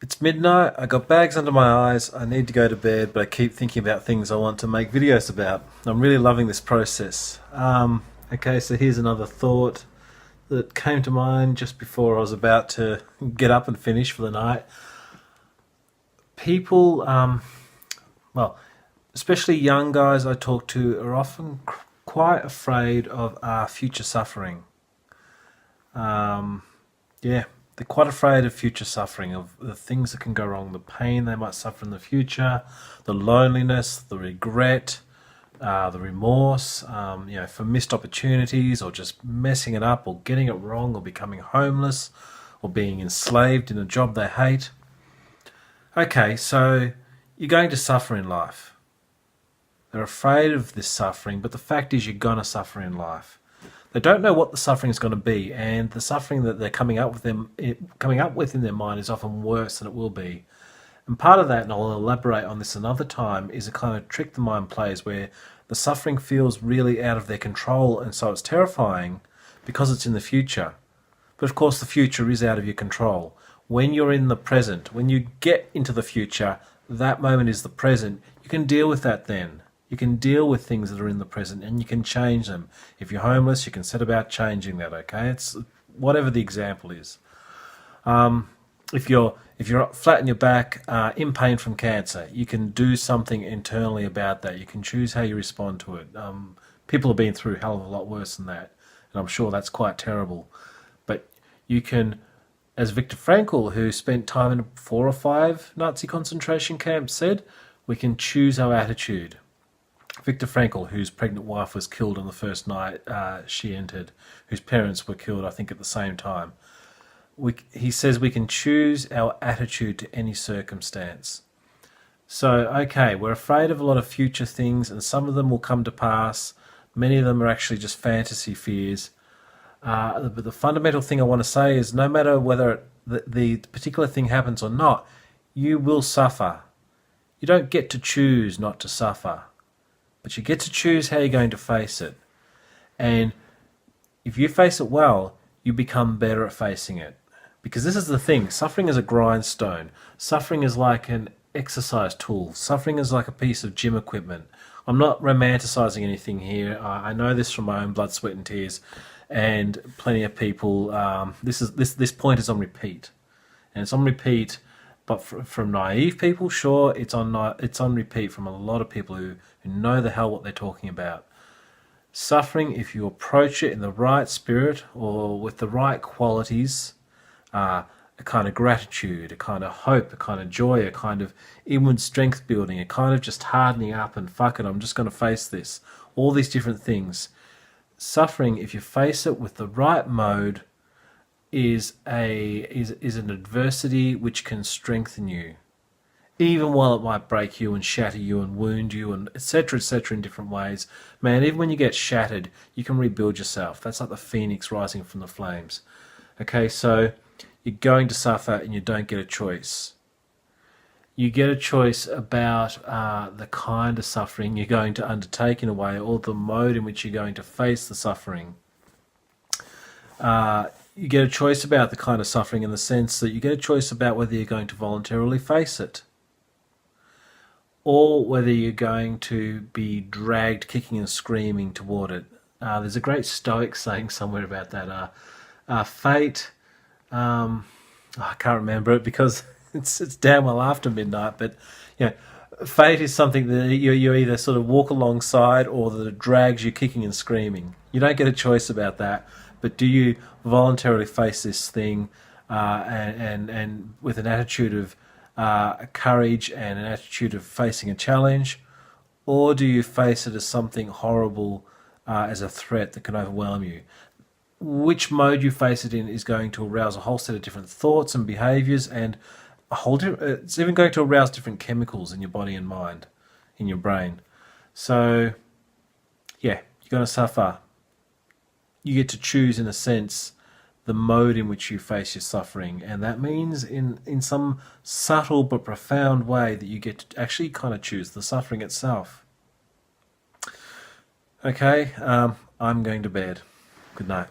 It's midnight, I got bags under my eyes, I need to go to bed, but I keep thinking about things I want to make videos about. I'm really loving this process. Okay, so here's another thought that came to mind just before I was about to get up and finish for the night. People, well, especially young guys I talk to, are often quite afraid of future suffering. Yeah, they're quite afraid of future suffering, of the things that can go wrong, the pain they might suffer in the future, the loneliness, the regret, the remorse, for missed opportunities or just messing it up or getting it wrong or becoming homeless or being enslaved in a job they hate. Okay, so you're going to suffer in life. They're afraid of this suffering, but the fact is you're going to suffer in life. They don't know what the suffering is going to be, and the suffering that they're coming up with in their mind is often worse than it will be. And part of that, and I'll elaborate on this another time, is a kind of trick the mind plays where the suffering feels really out of their control, and so it's terrifying because it's in the future. But of course, the future is out of your control. When you're in the present, when you get into the future, that moment is the present. You can deal with that then. You can deal with things that are in the present and you can change them. If you're homeless, you can set about changing that, okay? It's whatever the example is. If you're flat on your back, in pain from cancer, you can do something internally about that. You can choose how you respond to it. People have been through a hell of a lot worse than that, and I'm sure that's quite terrible. But you can, as Viktor Frankl, who spent time in 4 or 5 Nazi concentration camps, said, we can choose our attitude. Viktor Frankl, whose pregnant wife was killed on the first night she entered, whose parents were killed, I think, at the same time. He says we can choose our attitude to any circumstance. So, okay, we're afraid of a lot of future things, and some of them will come to pass. Many of them are actually just fantasy fears. But the fundamental thing I want to say is no matter whether the particular thing happens or not, you will suffer. You don't get to choose not to suffer, but you get to choose how you're going to face it. And if you face it well, you become better at facing it. Because this is the thing, suffering is a grindstone. Suffering is like an exercise tool. Suffering is like a piece of gym equipment. I'm not romanticizing anything here. I know this from my own blood, sweat and tears. And plenty of people, this point is on repeat. And it's on repeat, but from naive people, sure, it's on repeat from a lot of people who know the hell what they're talking about. Suffering, if you approach it in the right spirit or with the right qualities, a kind of gratitude, a kind of hope, a kind of joy, a kind of inward strength building, a kind of just hardening up and fuck it, I'm just going to face this. All these different things. Suffering, if you face it with the right mode, is an adversity which can strengthen you, even while it might break you and shatter you and wound you and etc in different ways. Man, even when you get shattered, you can rebuild yourself. That's like the phoenix rising from the flames. Okay, so you're going to suffer and you don't get a choice. You get a choice about the kind of suffering you're going to undertake in a way, or the mode in which you're going to face the suffering. You get a choice about the kind of suffering in the sense that you get a choice about whether you're going to voluntarily face it, or whether you're going to be dragged kicking and screaming toward it. There's a great Stoic saying somewhere about that. Fate, I can't remember it because it's damn well after midnight, but fate is something that you either sort of walk alongside or that it drags you kicking and screaming. You don't get a choice about that, but do you voluntarily face this thing and with an attitude of courage and an attitude of facing a challenge, or do you face it as something horrible, as a threat that can overwhelm you? Which mode you face it in is going to arouse a whole set of different thoughts and behaviours, and it's even going to arouse different chemicals in your body and mind, in your brain. So, yeah, you're going to suffer. You get to choose, in a sense, the mode in which you face your suffering, and that means in some subtle but profound way that you get to actually kind of choose the suffering itself. Okay, I'm going to bed. Good night.